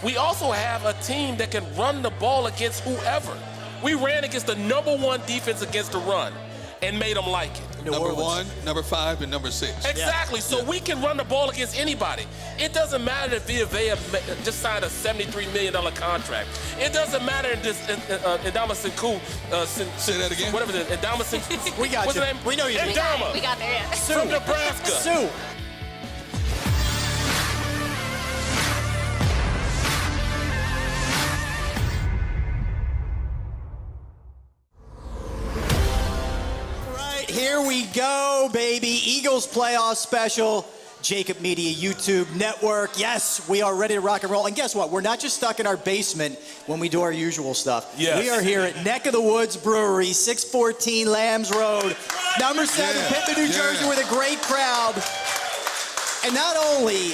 we also have a team that can run the ball against whoever. We ran against the #1 defense against the run and made them like it. Number 1, number 5, and number 6. Exactly. Yeah. So we can run the ball against anybody. It doesn't matter if Villa just signed a $73 million contract. It doesn't matter if this Ndamukong Suh, say that again. Whatever it is, Ndamukong Suh. We got What's you. the name? We know you. We got there, yeah. From Nebraska. Sue. Here we go, baby. Eagles playoff special. JAKIB Media YouTube Network. Yes, we are ready to rock and roll. And guess what? We're not just stuck in our basement when we do our usual stuff. Yes. We are here at Neck of the Woods Brewery, 614 Lambs Road, number 7, Pittsburgh, New Jersey, with a great crowd. And not only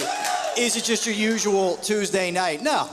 is it just your usual Tuesday night, no,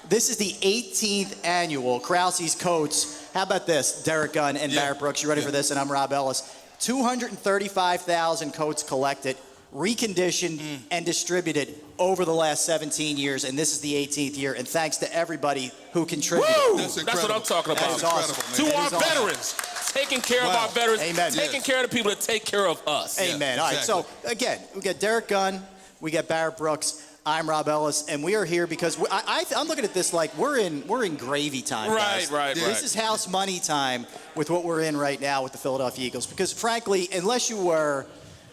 this is the 18th annual Krause's Coats. How about this, Derek Gunn and Barrett Brooks? You ready for this? And I'm Rob Ellis. 235,000 coats collected, reconditioned, and distributed over the last 17 years, and this is the 18th year, and thanks to everybody who contributed. Woo! That's what I'm talking about. That is awesome. To our veterans, taking care of our veterans, Amen. taking care of the people that take care of us. Amen. All right, so again, we got Derek Gunn, we got Barrett Brooks, I'm Rob Ellis, and we are here because I'm looking at this like we're in gravy time. Right, guys. This is house money time with what we're in right now with the Philadelphia Eagles. Because frankly, unless you were,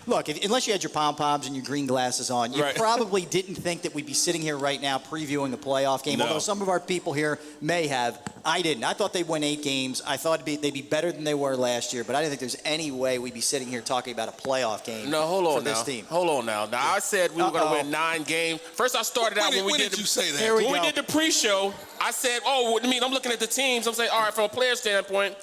unless you had your pom-poms and your green glasses on, you probably didn't think that we'd be sitting here right now previewing a playoff game. No. Although some of our people here may have. I didn't. I thought they'd win 8 games. I thought they'd be better than they were last year, but I didn't think there's any way we'd be sitting here talking about a playoff game for this team. Hold on now. Now, I said we were going to win 9 games. First, I started out when we did you say that? When we did the pre-show, I said, I'm looking at the teams. I'm saying, all right, from a player standpoint,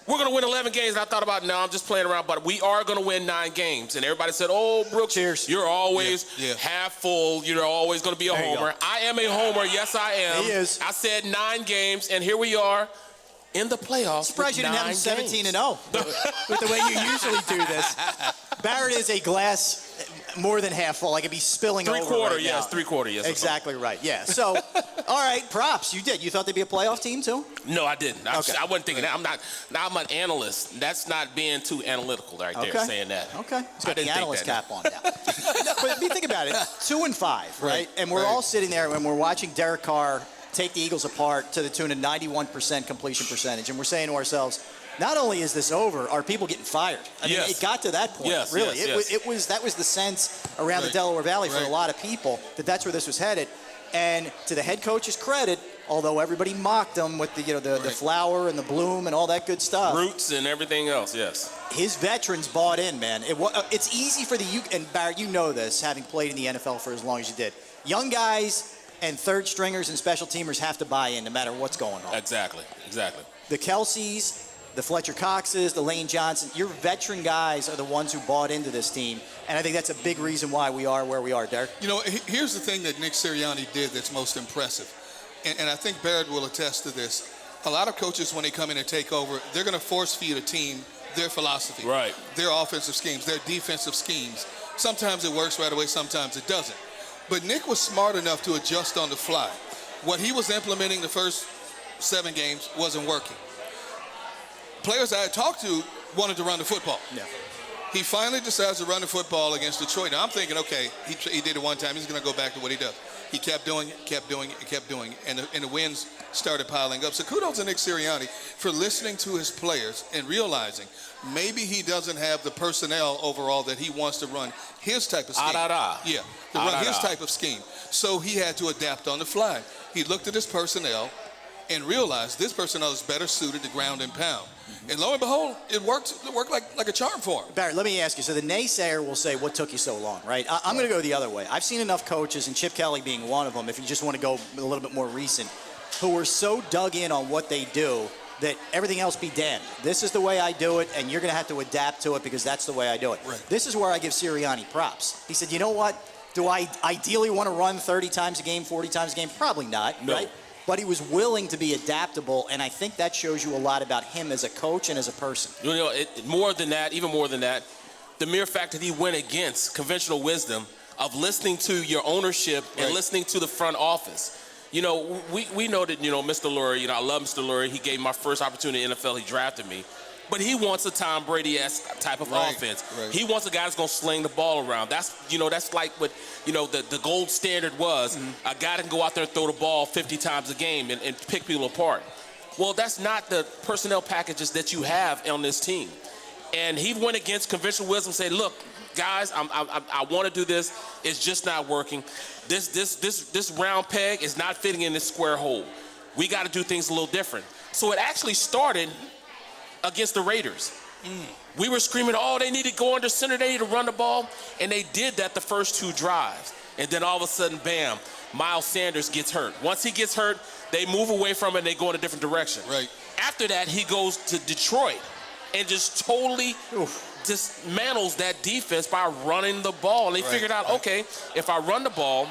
we're going to win 11 games. And I thought about, no, I'm just playing around, but we are going to win 9 games. And everybody said, oh, Brooks, you're always half full. You're always going to be a homer. I am a homer. Yes, I am. He is. I said 9 games, and here we are in the playoffs. Surprised you didn't have him 17-0 with the way you usually do this. Barrett is a glass more than half full. Like it'd be spilling over. Three-quarter, right yes. now. Three-quarter, yes. Exactly right. Yeah. So, all right, props. You did. You thought they'd be a playoff team too? No, I didn't. I wasn't thinking that. I'm an analyst. That's not being too analytical right there, saying that. Okay. He's got the analyst cap on now. No, but think about it. 2-5, right? And we're all sitting there and we're watching Derek Carr take the Eagles apart to the tune of 91% completion percentage, and we're saying to ourselves, not only is this over, are people getting fired? I mean, it got to that point. Yes, really, yes, that was the sense around the Delaware Valley for a lot of people that that's where this was headed. And to the head coach's credit, although everybody mocked him with the flower and the bloom and all that good stuff, roots and everything else, yes. His veterans bought in, man. It's easy for and Barrett, you know this, having played in the NFL for as long as you did. Young guys and third stringers and special teamers have to buy in no matter what's going on. Exactly. The Kelseys, the Fletcher Coxes, the Lane Johnson, your veteran guys are the ones who bought into this team. And I think that's a big reason why we are where we are, Derek. You know, here's the thing that Nick Sirianni did that's most impressive. And I think Barrett will attest to this. A lot of coaches, when they come in and take over, they're going to force feed a team their philosophy, their offensive schemes, their defensive schemes. Sometimes it works right away, sometimes it doesn't. But Nick was smart enough to adjust on the fly. What he was implementing the first 7 games wasn't working. Players I had talked to wanted to run the football. Yeah. He finally decides to run the football against Detroit. Now I'm thinking, okay, he did it one time. He's going to go back to what he does. He kept doing it, kept doing it, and kept doing it. And the wins started piling up. So kudos to Nick Sirianni for listening to his players and realizing maybe he doesn't have the personnel overall that he wants to run his type of scheme. Yeah, to run his type of scheme. So he had to adapt on the fly. He looked at his personnel and realized this personnel is better suited to ground and pound. And lo and behold, it worked like a charm for him. Barrett, let me ask you. So the naysayer will say, what took you so long, right? I'm going to go the other way. I've seen enough coaches, and Chip Kelly being one of them, if you just want to go a little bit more recent, who are so dug in on what they do that everything else be damned. This is the way I do it, and you're going to have to adapt to it because that's the way I do it. Right. This is where I give Sirianni props. He said, you know what? Do I ideally want to run 30 times a game, 40 times a game? Probably not, right? But he was willing to be adaptable, and I think that shows you a lot about him as a coach and as a person. You know, more than that, even more than that, the mere fact that he went against conventional wisdom of listening to your ownership and listening to the front office. You know, we know that, you know, Mr. Lurie, you know, I love Mr. Lurie. He gave me my first opportunity in the NFL. He drafted me. But he wants a Tom Brady-esque type of offense. Right. He wants a guy that's going to sling the ball around. That's, you know, that's like what, you know, the gold standard was. A guy that can go out there and throw the ball 50 times a game and pick people apart. Well, that's not the personnel packages that you have on this team. And he went against conventional wisdom, said, look, guys, I want to do this. It's just not working. This round peg is not fitting in this square hole. We got to do things a little different. So it actually started against the Raiders. We were screaming, oh, they need to go under center, they need to run the ball, and they did that the first 2 drives. And then all of a sudden, bam, Miles Sanders gets hurt. Once he gets hurt, they move away from it and they go in a different direction. Right. After that, he goes to Detroit and just totally dismantles that defense by running the ball. And they figured out, okay, if I run the ball,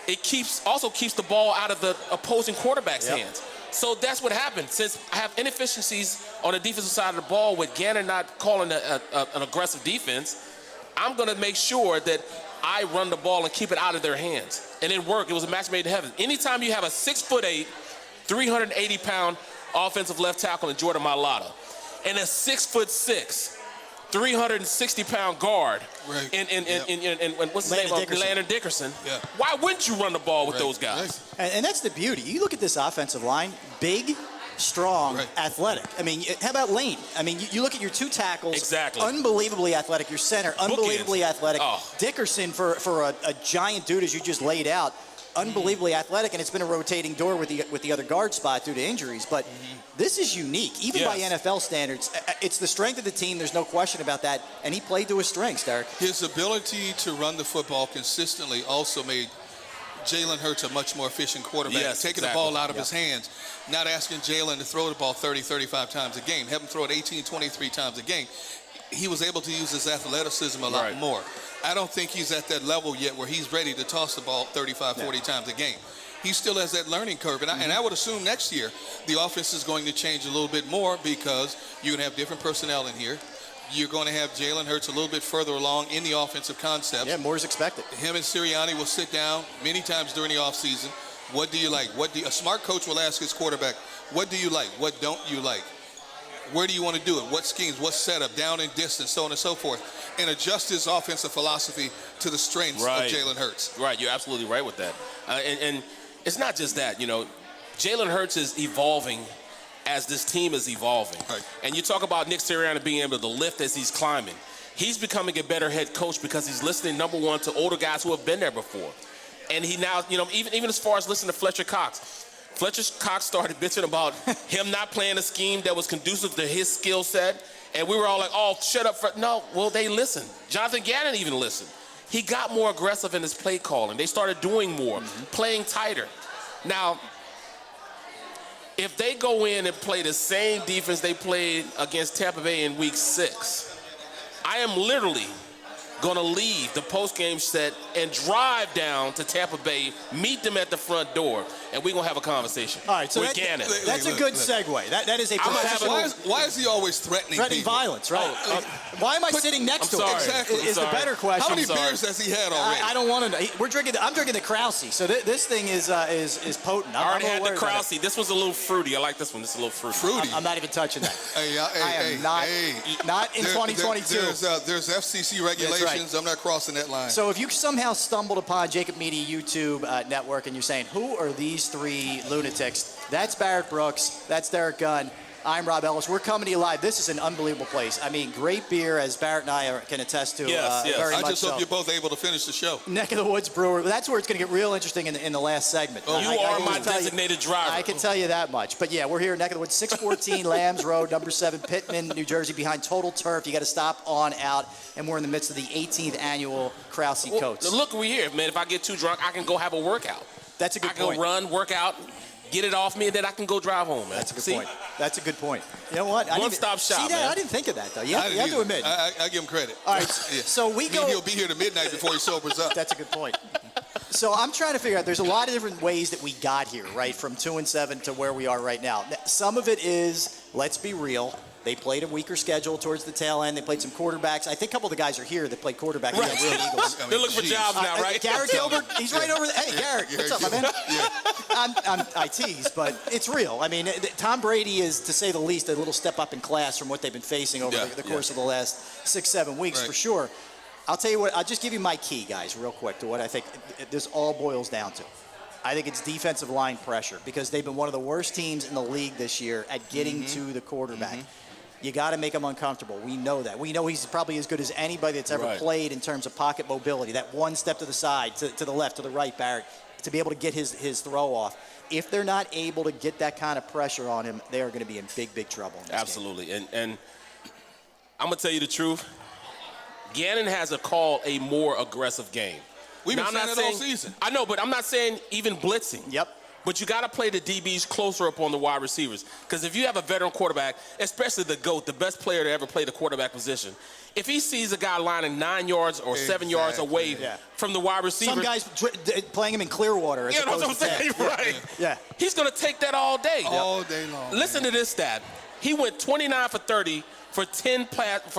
it also keeps the ball out of the opposing quarterback's hands. So that's what happened. Since I have inefficiencies on the defensive side of the ball with Gannon not calling an aggressive defense, I'm going to make sure that I run the ball and keep it out of their hands. And it worked. It was a match made in heaven. Anytime you have a 6'8", 380-pound offensive left tackle in Jordan Mailata and a 6'6", 360-pound guard in what's his name? Landon Dickerson. Yeah. Why wouldn't you run the ball with those guys? And that's the beauty. You look at this offensive line, big, strong, athletic. I mean, how about Lane? I mean, you look at your 2 tackles, unbelievely athletic. Your center, unbelievably athletic. Dickerson, for a giant dude, as you just laid out, unbelievably athletic, and it's been a rotating door with the other guard spot due to injuries. But this is unique, even by NFL standards. It's the strength of the team. There's no question about that. And he played to his strengths, Derek. His ability to run the football consistently also made Jalen Hurts a much more efficient quarterback. Taking the ball out of his hands, not asking Jalen to throw the ball 30, 35 times a game, have him throw it 18, 23 times a game. He was able to use his athleticism a lot more. I don't think he's at that level yet where he's ready to toss the ball 35, 40 times a game. He still has that learning curve. And I would assume next year the offense is going to change a little bit more because you're going to have different personnel in here. You're going to have Jalen Hurts a little bit further along in the offensive concepts. Yeah, more is expected. Him and Sirianni will sit down many times during the offseason. What do you like? A smart coach will ask his quarterback, what do you like? What don't you like? Where do you want to do it? What schemes? What setup? Down and distance, so on and so forth. And adjust his offensive philosophy to the strengths of Jalen Hurts. Right, you're absolutely right with that. And it's not just that, you know. Jalen Hurts is evolving as this team is evolving. And you talk about Nick Sirianni being able to lift as he's climbing. He's becoming a better head coach because he's listening, number one, to older guys who have been there before. And he now, you know, even as far as listening to Fletcher Cox. Fletcher Cox started bitching about him not playing a scheme that was conducive to his skill set. And we were all like, oh, shut up. No, well, they listened. Jonathan Gannon even listened. He got more aggressive in his play calling. They started doing more, playing tighter. Now, if they go in and play the same defense they played against Tampa Bay in week 6, I am literally going to leave the post-game set and drive down to Tampa Bay, meet them at the front door, and we're going to have a conversation. All right, so with Gannon. That's a good segue. That is a professional. Why is he always threatening violence, right? Why am I sitting next to him? Exactly. Is the better question. How many beers has he had already? I don't want to know. I'm drinking the Krause, so this thing is potent. I already had the Krause. This was a little fruity. I like this one. This is a little fruity. Fruity? I'm not even touching that. I am not in 2022. There's FCC regulations. I'm not crossing that line. So if you somehow stumbled upon JAKIB Media YouTube Network and you're saying, who are these 3 lunatics? That's Barrett Brooks. That's Derek Gunn. I'm Rob Ellis. We're coming to you live. This is an unbelievable place. I mean, great beer, as Barrett and I can attest to. Very I much just hope you're both able to finish the show. Neck of the Woods Brewer. That's where it's going to get real interesting in the last segment. Oh, you are my designated driver. I can tell you that much. But yeah, we're here at Neck of the Woods, 614 Lambs Road, number 7, Pittman, New Jersey, behind Total Turf. You got to stop on out, and we're in the midst of the 18th annual Krause Coats. Look, we're here, man. If I get too drunk, I can go have a workout. That's a good point. I can run, work out, get it off me, and then I can go drive home, man. That's a good point. That's a good point. You know what? One-stop shop, see that? man. I didn't think of that, though. You have to admit. I give him credit. All right, so we go. He'll be here to midnight before he sobers up. That's a good point. So I'm trying to figure out, there's a lot of different ways that we got here, right, from 2-7 to where we are right now. Some of it is, let's be real, they played a weaker schedule towards the tail end. They played some quarterbacks. I think a couple of the guys are here that played quarterback for the Eagles. They're looking for jobs now, right? Garrett Gilbert, he's right over there. Hey, Garrett, what's up, my man? I tease, but it's real. I mean, Tom Brady is, to say the least, a little step up in class from what they've been facing over the course of the last 6-7 weeks, for sure. I'll tell you what, I'll just give you my key, guys, real quick, to what I think this all boils down to. I think it's defensive line pressure, because they've been one of the worst teams in the league this year at getting to the quarterback. You got to make him uncomfortable. We know that. We know he's probably as good as anybody that's ever played in terms of pocket mobility, that one step to the side, to the left, to the right, Barrett, to be able to get his throw off. If they're not able to get that kind of pressure on him, they are going to be in big, big trouble. Absolutely. Game. And I'm going to tell you the truth. Gannon has to call a more aggressive game. We've been saying it all season. I know, but I'm not saying even blitzing. Yep. But you got to play the DBs closer up on the wide receivers. Because if you have a veteran quarterback, especially the GOAT, the best player to ever play the quarterback position, if he sees a guy lining 9 yards or 7 yards away from the wide receiver. Some guys playing him in Clearwater. You know what I'm saying? Right. Yeah. He's going to take that all day. All day long. Listen to this stat. He went 29 for 30 for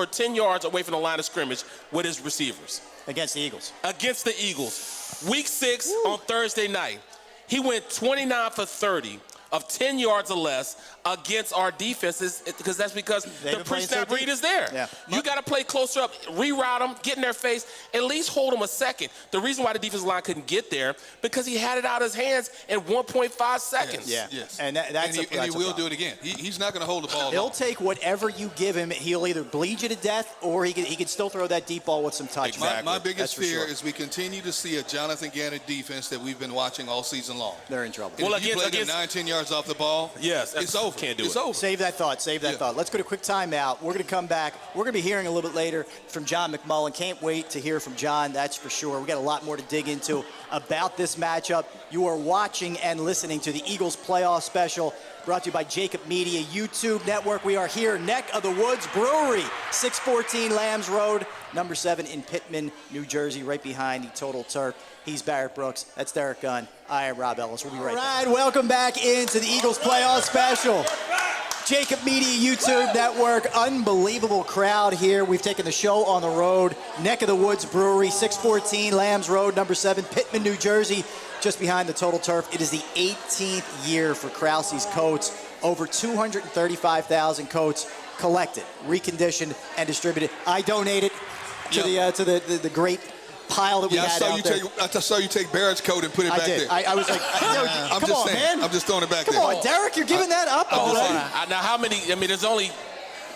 10 yards away from the line of scrimmage with his receivers. Against the Eagles. Against the Eagles. Week 6 on Thursday night. He went 29 for 30 of 10 yards or less against our defenses, because the pre-snap read is there. Yeah. You got to play closer up, reroute them, get in their face, at least hold them a second. The reason why the defensive line couldn't get there, because he had it out of his hands in 1.5 seconds. Yes. And he will do it again. He's not going to hold the ball. He'll take whatever you give him. He'll either bleed you to death, or he can still throw that deep ball with some touch. Exactly. My biggest fear is we continue to see a Jonathan Gannon defense that we've been watching all season long. They're in trouble. Well, if you play them 9-10 yards off the ball, it's over. Can't do it's it. over. Save that thought. Let's go to a quick timeout. We're going to come back. We're going to be hearing a little bit later from John McMullen. Can't wait to hear from John, that's for sure. We got a lot more to dig into about this matchup. You are watching and listening to the Eagles playoff special, brought to you by JAKIB Media YouTube Network. We are here, neck of the woods brewery, 614 Lambs Road, number 7 in Pittman, New Jersey, right behind the Total Turf. He's Barrett Brooks. That's Derek Gunn. I am Rob Ellis. We'll be right back. All right, welcome back into the Eagles playoff special. JAKIB Media YouTube Network. Unbelievable crowd here. We've taken the show on the road. Neck of the Woods Brewery, 614 Lambs Road, number 7, Pittman, New Jersey, just behind the Total Turf. It is the 18th year for Krause's coats. Over 235,000 coats collected, reconditioned, and distributed. I donated to the great pile that we had out there. I saw you take Barrett's coat and put it back there. I was like, come on, man. I'm just throwing it back there. Come on, Derek, you're giving that up already. Now, how many? I mean, there's only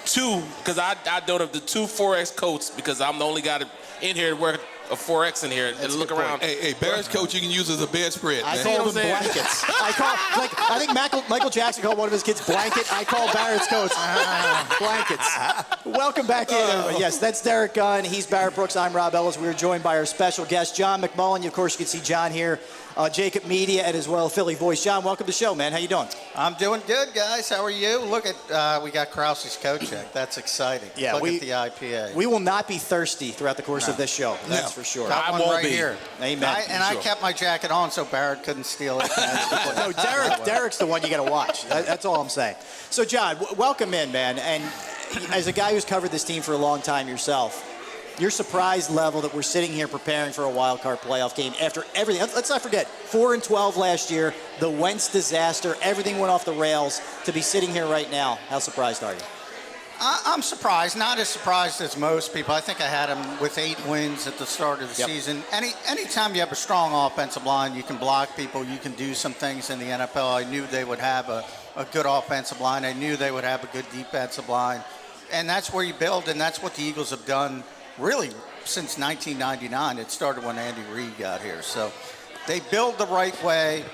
2, because I donated the 2 4X coats, because I'm the only guy in here to wear a 4X in here and look around. Hey, Barrett's coat you can use as a bedspread. I call them blankets. I think Michael Jackson called one of his kids blanket. I call Barrett's coats blankets. Welcome back in, everybody. Yes, that's Derek Gunn. He's Barrett Brooks. I'm Rob Ellis. We are joined by our special guest, John McMullen. Of course, you can see John here, JAKIB Media, and as well Philly Voice. John, welcome to the show, man. How you doing? I'm doing good, guys. How are you? Look at we got Krause's coat check. That's exciting. Yeah, look at the IPA. We will not be thirsty throughout the course of this show. That's for sure. Got one right here. Amen. I kept my jacket on so Barrett couldn't steal it. No, Derek's the one you got to watch. That's all I'm saying. So, John, welcome in, man. And as a guy who's covered this team for a long time yourself, your surprise level that we're sitting here preparing for a wild card playoff game after everything. Let's not forget, 4-12 last year, the Wentz disaster, everything went off the rails. To be sitting here right now, how surprised are you? I'm surprised, not as surprised as most people. I think I had him with 8 wins at the start of the season. Anytime you have a strong offensive line, you can block people, you can do some things in the NFL. I knew they would have a good offensive line. I knew they would have a good defensive line. And that's where you build, and that's what the Eagles have done really since 1999. It started when Andy Reid got here. So they build the right way.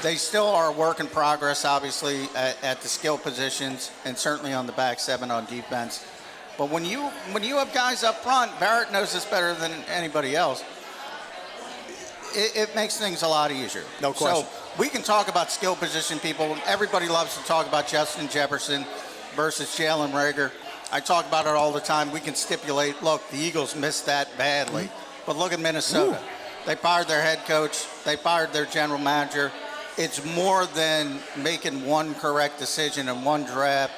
They still are a work in progress, obviously, at the skill positions and certainly on the back 7 on defense. But when you have guys up front, Barrett knows this better than anybody else, it makes things a lot easier. No question. So we can talk about skill position people. Everybody loves to talk about Justin Jefferson versus Jalen Reagor. I talk about it all the time. We can stipulate, look, the Eagles missed that badly. But look at Minnesota. They fired their head coach. They fired their general manager. It's more than making one correct decision in one draft.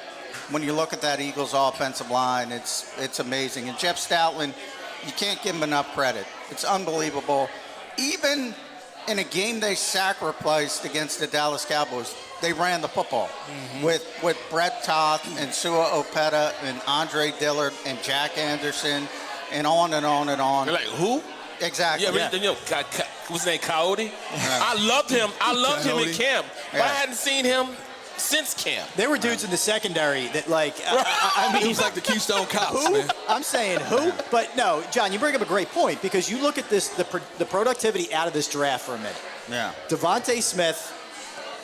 When you look at that Eagles offensive line, it's amazing. And Jeff Stoutland, you can't give him enough credit. It's unbelievable. Even in a game they sacrificed against the Dallas Cowboys, they ran the football with Brett Toth and Sua Opeta and Andre Dillard and Jack Anderson and on and on and on. You're like, who? Exactly. Yeah, you know, what's his name, Coyote? I loved him. I loved him in camp, but I hadn't seen him since camp. There were dudes in the secondary that, like, I mean, He was like the Keystone Cops, man. I'm saying who? But no, John, you bring up a great point because you look at this, the productivity out of this draft for a minute. Yeah. Devontae Smith,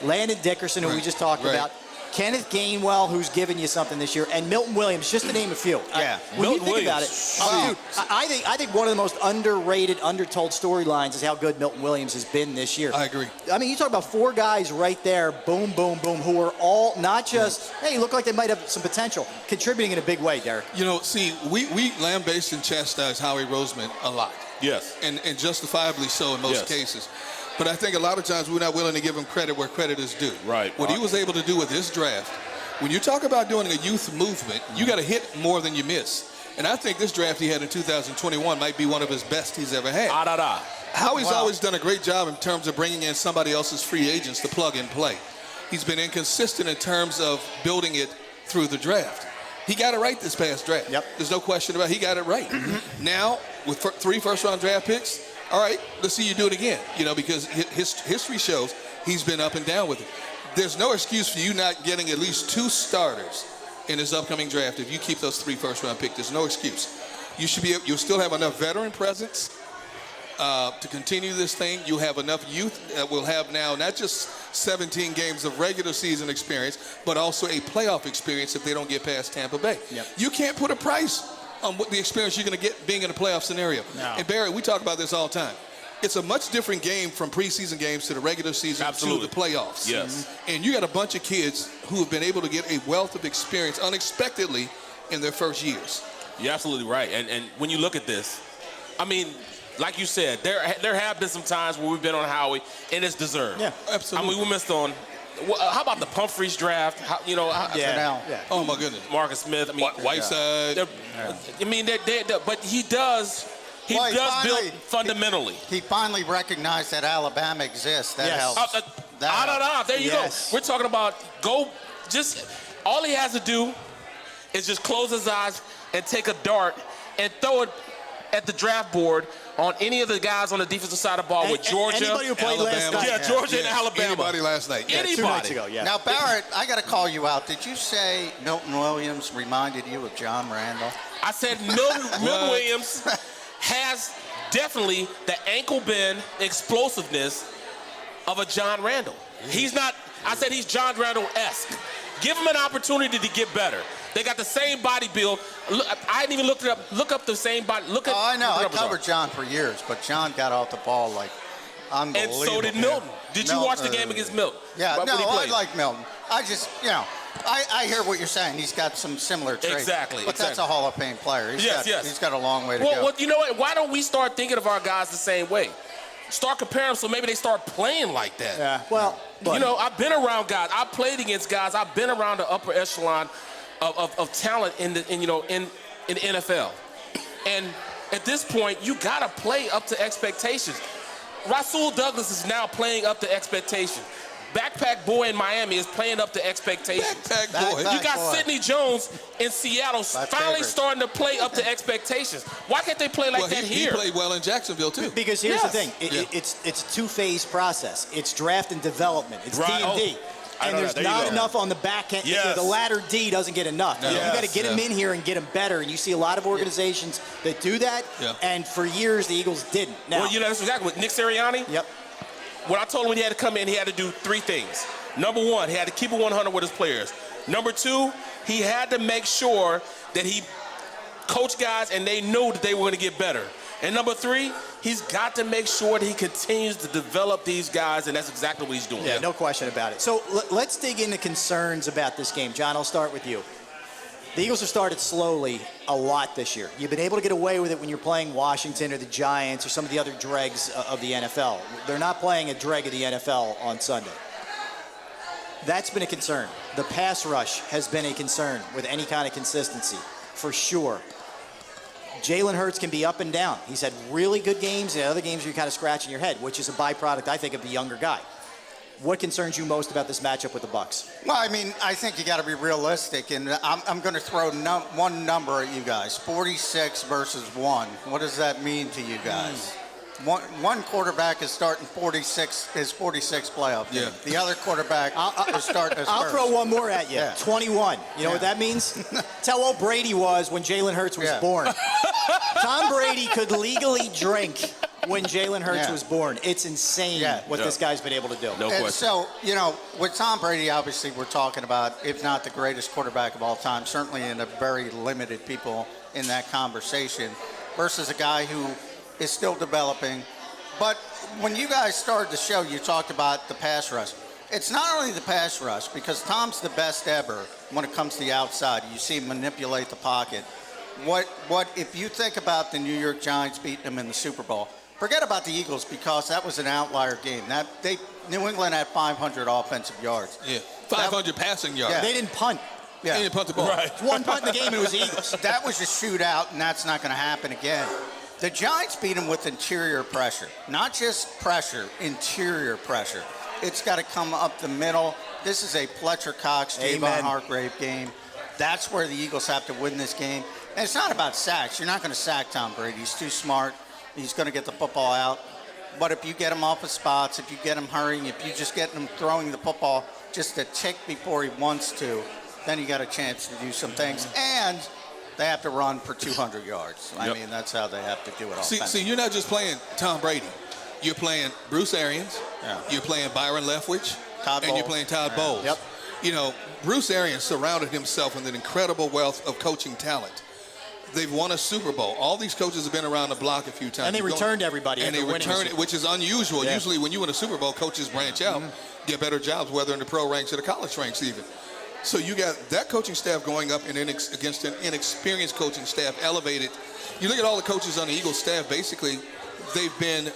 Landon Dickerson, who we just talked about, Kenneth Gainwell, who's given you something this year, and Milton Williams, just to name a few. Yeah. When Milton you think about it, Williams. dude, I think one of the most underrated, undertold storylines is how good Milton Williams has been this year. I agree. I mean, you talk about 4 guys right there, boom, boom, boom, who are all not just, hey, look like they might have some potential, contributing in a big way, Derek. You know, see, we lambaste and chastise Howie Roseman a lot. Yes. And justifiably so in most cases. But I think a lot of times we're not willing to give him credit where credit is due. Right. What he was able to do with this draft, when you talk about doing a youth movement, you got to hit more than you miss. And I think this draft he had in 2021 might be one of his best he's ever had. Howie's always done a great job in terms of bringing in somebody else's free agents to plug and play. He's been inconsistent in terms of building it through the draft. He got it right this past draft. Yep. There's no question about it. He got it right. Now, with 3 first-round draft picks, all right, let's see you do it again. You know, because his history shows he's been up and down with it. There's no excuse for you not getting at least 2 starters in his upcoming draft if you keep those 3 first-round picks. There's no excuse. You'll still have enough veteran presence to continue this thing. You'll have enough youth that will have now not just 17 games of regular season experience, but also a playoff experience if they don't get past Tampa Bay. Yep. You can't put a price on what the experience you're going to get being in a playoff scenario. No. And Barry, we talk about this all the time. It's a much different game from preseason games to the regular season to the playoffs. Yes. And you got a bunch of kids who have been able to get a wealth of experience unexpectedly in their first years. You're absolutely right. And when you look at this, I mean, like you said, there have been some times where we've been on Howie, and it's deserved. Yeah, absolutely. I mean, we missed on. How about the Humphreys draft? Yeah. Oh my goodness. Marcus Smith. I mean, Whiteside. I mean, but he does. He does build fundamentally. He finally recognized that Alabama exists. That helps. There you go. We're talking about all he has to do is just close his eyes and take a dart and throw it at the draft board on any of the guys on the defensive side of the ball with Georgia. Anybody who played last night. Yeah, Georgia and Alabama. Anybody last night. Anybody. 2 nights ago, yeah. Now, Barrett, I got to call you out. Did you say Milton Williams reminded you of John Randall? I said Milton Williams has definitely the ankle bend explosiveness of a John Randall. He's not, I said he's John Randall-esque. Give him an opportunity to get better. They got the same body build. I hadn't even looked it up. Look up the same body. I know. I covered John for years, but John got off the ball like unbelievable. And so did Milton. Did you watch the game against Milton? Yeah, no, I like Milton. I just, I hear what you're saying. He's got some similar traits. Exactly. But that's a Hall of Fame player. He's got a long way to go. Well, you know what? Why don't we start thinking of our guys the same way? Start comparing them so maybe they start playing like that. Yeah. Well, I've been around guys. I've played against guys. I've been around the upper echelon of talent in the NFL. And at this point, you got to play up to expectations. Rasul Douglas is now playing up to expectations. Backpack Boy in Miami is playing up to expectations. Backpack Boy. You got Sidney Jones in Seattle finally starting to play up to expectations. Why can't they play like that here? He played well in Jacksonville, too. Because here's the thing. It's a 2-phase process. It's draft and development. It's D&D. And there's not enough on the back end. Yes. The ladder D doesn't get enough. No. You got to get them in here and get them better. And you see a lot of organizations that do that. Yeah. And for years, the Eagles didn't. Now, Well, that's exactly what Nick Sirianni. Yep. When I told him when he had to come in, he had to do 3 things. Number 1, he had to keep it 100 with his players. Number 2, he had to make sure that he coached guys and they knew that they were going to get better. And number 3, he's got to make sure that he continues to develop these guys, and that's exactly what he's doing. Yeah, no question about it. So let's dig into concerns about this game. John, I'll start with you. The Eagles have started slowly a lot this year. You've been able to get away with it when you're playing Washington or the Giants or some of the other dregs of the NFL. They're not playing a dreg of the NFL on Sunday. That's been a concern. The pass rush has been a concern with any kind of consistency, for sure. Jalen Hurts can be up and down. He's had really good games, and other games you're kind of scratching your head, which is a byproduct, I think, of the younger guy. What concerns you most about this matchup with the Bucs? Well, I mean, I think you got to be realistic, and I'm going to throw one number at you guys: 46 versus 1. What does that mean to you guys? One quarterback is starting 46 playoff game. Yeah. The other quarterback is starting his I'll first. throw one more at you. Yeah. 21. You know what that means? That's how old Brady was when Jalen Hurts was born. Tom Brady could legally drink when Jalen Hurts was born. It's insane what this guy's been able to do. No question. So, you know, with Tom Brady, obviously we're talking about, if not the greatest quarterback of all time, certainly in a very limited people in that conversation, versus a guy who is still developing. But when you guys started the show, you talked about the pass rush. It's not only the pass rush, because Tom's the best ever when it comes to the outside. You see him manipulate the pocket. What if you think about the New York Giants beating them in the Super Bowl, forget about the Eagles, because that was an outlier game. New England had 500 offensive yards. Yeah, 500 passing yards. Yeah. They didn't punt. Yeah. They didn't punt the ball. Right. One punt in the game, and it was the Eagles. That was a shootout, and that's not going to happen again. The Giants beat them with interior pressure. Not just pressure, interior pressure. It's got to come up the middle. This is a Fletcher Cox, Javon Hargrave game. That's where the Eagles have to win this game. And it's not about sacks. You're not going to sack Tom Brady. He's too smart. He's going to get the football out. But if you get him off of spots, if you get him hurrying, if you just get him throwing the football just a tick before he wants to, then you got a chance to do some things. And they have to run for 200 yards. I mean, that's how they have to do it. See, you're not just playing Tom Brady. You're playing Bruce Arians. Yeah. You're playing Byron Leftwich. And you're playing Todd Bowles. Yep. You know, Bruce Arians surrounded himself with an incredible wealth of coaching talent. They've won a Super Bowl. All these coaches have been around the block a few times. And they returned everybody. And they returned it, which is unusual. Yeah. Usually when you win a Super Bowl, coaches branch out, get better jobs, whether in the pro ranks or the college ranks even. So you got that coaching staff going up against an inexperienced coaching staff, elevated. You look at all the coaches on the Eagles staff, basically, they've been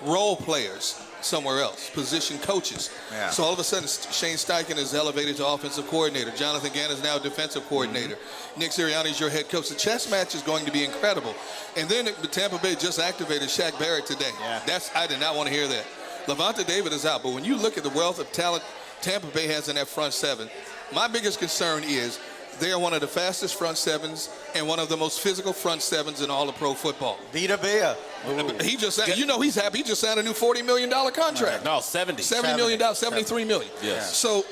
role players somewhere else, position coaches. Yeah. So all of a sudden, Shane Steichen is elevated to offensive coordinator. Jonathan Gann is now defensive coordinator. Nick Sirianni is your head coach. The chess match is going to be incredible. And then the Tampa Bay just activated Shaq Barrett today. Yeah. I did not want to hear that. Levante David is out, but when you look at the wealth of talent Tampa Bay has in that front seven, my biggest concern is they are one of the fastest front sevens and one of the most physical front sevens in all of pro football. Vita Vea. He just signed, you know he's happy. He just signed a new $40 million contract. No, $70 million, $73 million. Yes. So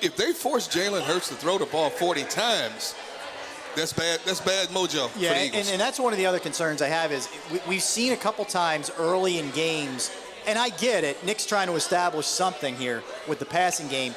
if they force Jalen Hurts to throw the ball 40 times, that's bad mojo for the Eagles. And that's one of the other concerns I have is we've seen a couple times early in games, and I get it, Nick's trying to establish something here with the passing game,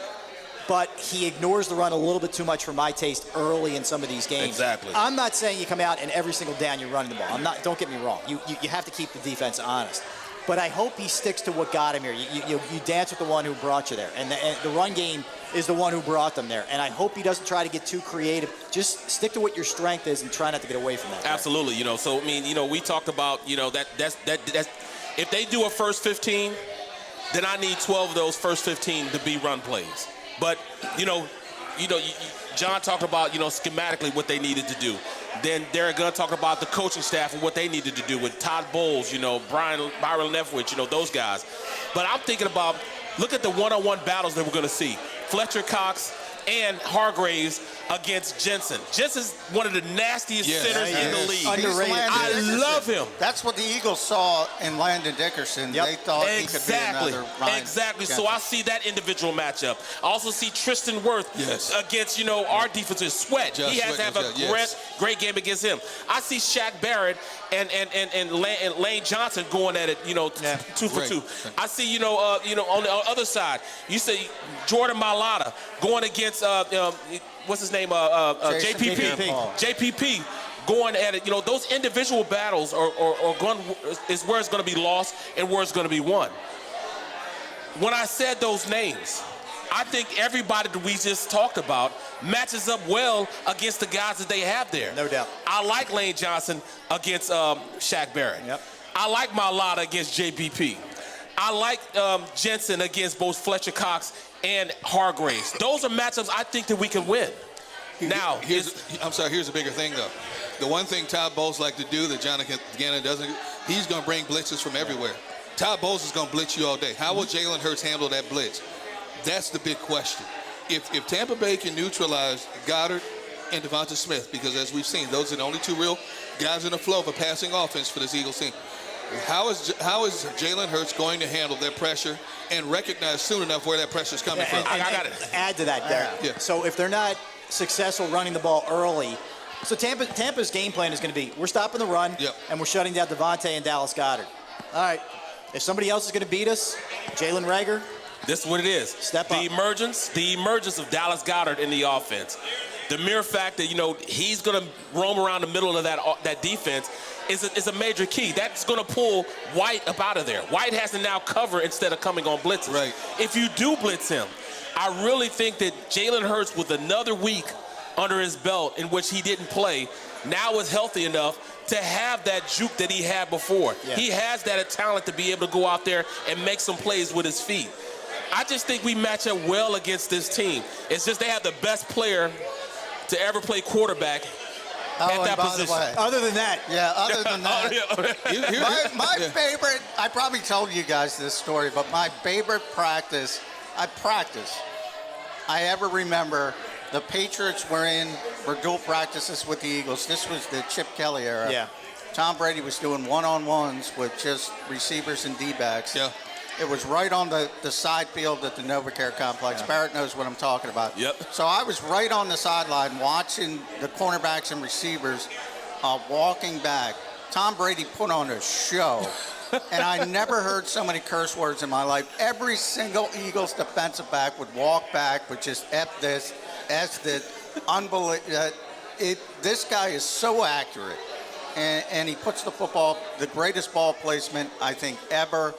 but he ignores the run a little bit too much for my taste early in some of these games. Exactly. I'm not saying you come out and every single down you're running the ball. Don't get me wrong. You have to keep the defense honest. But I hope he sticks to what got him here. You dance with the one who brought you there. And the run game is the one who brought them there. And I hope he doesn't try to get too creative. Just stick to what your strength is and try not to get away from that. Absolutely. So, I mean, we talked about, that's if they do a first 15, then I need 12 of those first 15 to be run plays. But, John talked about, schematically what they needed to do. Then Derek Gunn talked about the coaching staff and what they needed to do with Todd Bowles, Byron Leftwich, those guys. But I'm thinking about, look at the one-on-one battles that we're going to see. Fletcher Cox and Hargraves against Jensen. Jensen's one of the nastiest centers in the league. Underrated. I love him. That's what the Eagles saw in Landon Dickerson. Yep. They thought he could be another Ryan. Exactly. So I see that individual matchup. I also see Tristan Wirth against, our defensive Sweat. He has to have a great game against him. I see Shaq Barrett and Lane Johnson going at it, 2 for 2. I see, on the other side, you see Jordan Mailata going against what's his name? JPP going at it. Those individual battles is where it's going to be lost and where it's going to be won. When I said those names, I think everybody that we just talked about matches up well against the guys that they have there. No doubt. I like Lane Johnson against Shaq Barrett. Yep. I like Mailata against JPP. I like Jensen against both Fletcher Cox and Hargraves. Those are matchups I think that we can win. Now, here's a bigger thing, though. The one thing Todd Bowles like to do that Jonathan Gannon doesn't, he's going to bring blitzes from everywhere. Todd Bowles is going to blitz you all day. How will Jalen Hurts handle that blitz? That's the big question. If Tampa Bay can neutralize Goddard and Devonta Smith, because as we've seen, those are the only two real guys in the flow of a passing offense for this Eagles team. How is Jalen Hurts going to handle that pressure and recognize soon enough where that pressure is coming from? I got it. Add to that, Derek. Yeah. So if they're not successful running the ball early, so Tampa's game plan is going to be, we're stopping the run, and we're shutting down Devontae and Dallas Goddard. All right. If somebody else is going to beat us, Jalen Reagor. This is what it is. Step up. The emergence of Dallas Goddard in the offense. The mere fact that, he's going to roam around the middle of that defense is a major key. That's going to pull White up out of there. White has to now cover instead of coming on blitzes. Right. If you do blitz him, I really think that Jalen Hurts, with another week under his belt in which he didn't play, now is healthy enough to have that juke that he had before. Yeah. He has that talent to be able to go out there and make some plays with his feet. I just think we match up well against this team. It's just they have the best player to ever play quarterback at that position. Other than that. Yeah, other than that. My favorite, I probably told you guys this story, but my favorite practice I ever remember, the Patriots were dual practices with the Eagles. This was the Chip Kelly era. Yeah. Tom Brady was doing one-on-ones with just receivers and D-backs. Yeah. It was right on the side field at the NovaCare complex. Yeah. Barrett knows what I'm talking about. Yep. So I was right on the sideline watching the cornerbacks and receivers walking back. Tom Brady put on a show, and I never heard so many curse words in my life. Every single Eagles defensive back would walk back with just F this, S this. Unbelievable. This guy is so accurate, and he puts the football, the greatest ball placement, I think, ever.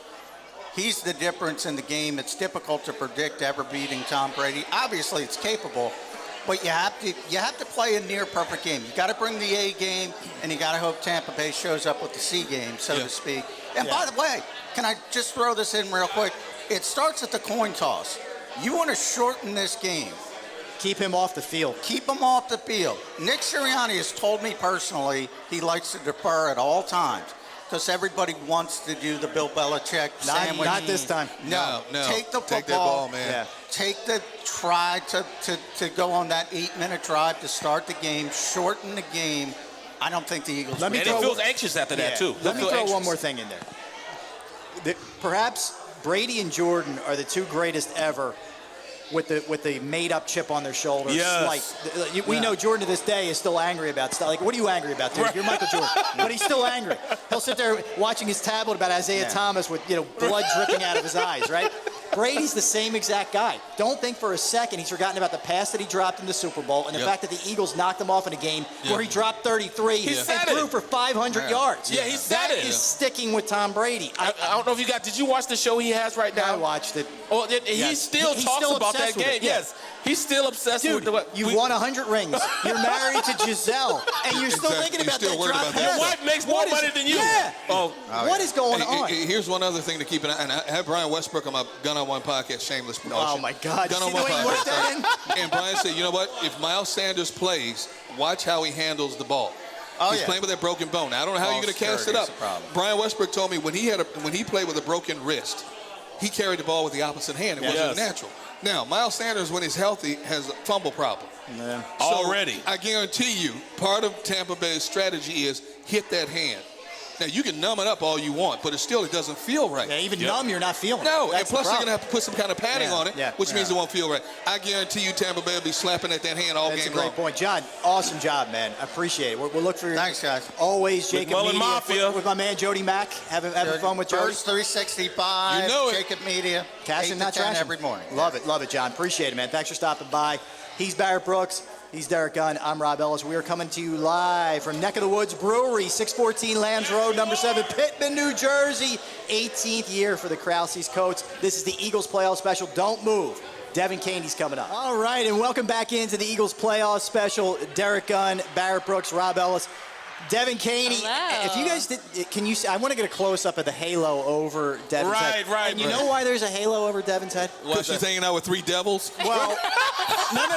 He's the difference in the game. It's difficult to predict ever beating Tom Brady. Obviously, it's capable, but you have to play a near perfect game. You got to bring the A game, and you got to hope Tampa Bay shows up with the C game, so to speak. And by the way, can I just throw this in real quick? It starts at the coin toss. You want to shorten this game. Keep him off the field. Keep him off the field. Nick Sirianni has told me personally he likes to defer at all times, because everybody wants to do the Bill Belichick sandwich. Not this time. No. Take the football. Take that ball, man. Yeah. Take the try to go on that 8-minute drive to start the game, shorten the game. I don't think the Eagles And it feels anxious after that, too. Let me throw one more thing in there. Perhaps Brady and Jordan are the two greatest ever with the made-up chip on their shoulders. Yes. We know Jordan to this day is still angry about stuff. Like, what are you angry about, dude? You're Michael Jordan. But he's still angry. He'll sit there watching his tablet about Isaiah Thomas with, blood dripping out of his eyes, right? Brady's the same exact guy. Don't think for a second he's forgotten about the pass that he dropped in the Super Bowl and the fact that the Eagles knocked him off in a game where he dropped 33 and threw for 500 yards. Yeah, he said That is sticking with Tom Brady. I don't know if you did you watch the show he has right now? I watched it. Oh, he still talks about that game. Yes. He's still obsessed with it. You won 100 rings. You're married to Giselle, and you're still thinking about that drop pass. Your wife makes more money than you. Yeah. What is going on? Here's one other thing to keep an eye on. I have Brian Westbrook on my Gun on One podcast, shameless promotion. Oh, my God. Gun on One podcast. And Brian said, you know what? If Miles Sanders plays, watch how he handles the ball. He's playing with that broken bone. I don't know how you're going to cast it up. Brian Westbrook told me when he played with a broken wrist, he carried the ball with the opposite hand. It wasn't natural. Now, Miles Sanders, when he's healthy, has a fumble problem. Yeah. So Already. I guarantee you, part of Tampa Bay's strategy is hit that hand. Now, you can numb it up all you want, but it doesn't feel right. Yeah, even numb, you're not feeling it. No, That's and plus you're going to have to put some kind of padding on it, which means it won't feel right. I guarantee you Tampa Bay will be slapping at that hand all game long. That's a great point. John, awesome job, man. I appreciate it. We'll look for your... Thanks, guys. Always JAKIB Media Mafia. with my man Jody Mack. Having fun with Jody. First 365, You know it. JAKIB Media, Cash 8 and to not 10 trash. every morning. Love it, John. Appreciate it, man. Thanks for stopping by. He's Barrett Brooks. He's Derek Gunn. I'm Rob Ellis. We are coming to you live from Neck of the Woods Brewery, 614 Lambs Road, number 7, Pittman, New Jersey. 18th year for the Krause's Coats. This is the Eagles playoff special. Don't move. Devin Caney's coming up. All right, and welcome back into the Eagles playoff special. Derek Gunn, Barrett Brooks, Rob Ellis. Devin Caney, Hello. if you guys did, can you? I want to get a close up of the halo over Devin's head. Right. And you know why there's a halo over Devin's head? Because she's hanging out with 3 devils. Well, no.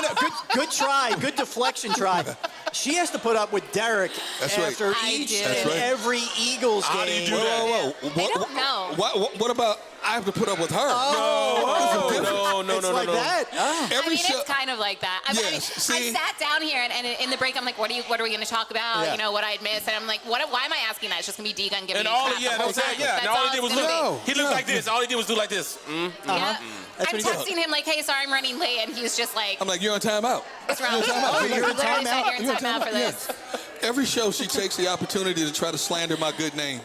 Good try. Good deflection try. She has to put up with Derek after each and every Eagles game. How do you do that? Whoa. I don't know. What about I have to put up with her? No. It's like that. Oh. Every it's kind of like that. I sat down here and in the break, I'm like, what are we going to talk about? Yeah. You know, what I'd missed. And I'm like, why am I asking that? It's just going to be D-Gun giving And me all, crap yeah, the whole time. and all he did was look. He looked like this. All he did was do like this. Yeah. That's I'm what he texting him like, hey, sorry, I'm running late. And he's just like, I'm like, you're on timeout. what's wrong? You're in Literally said, timeout? You're in timeout for this. Every show she takes the opportunity to try to slander my good name.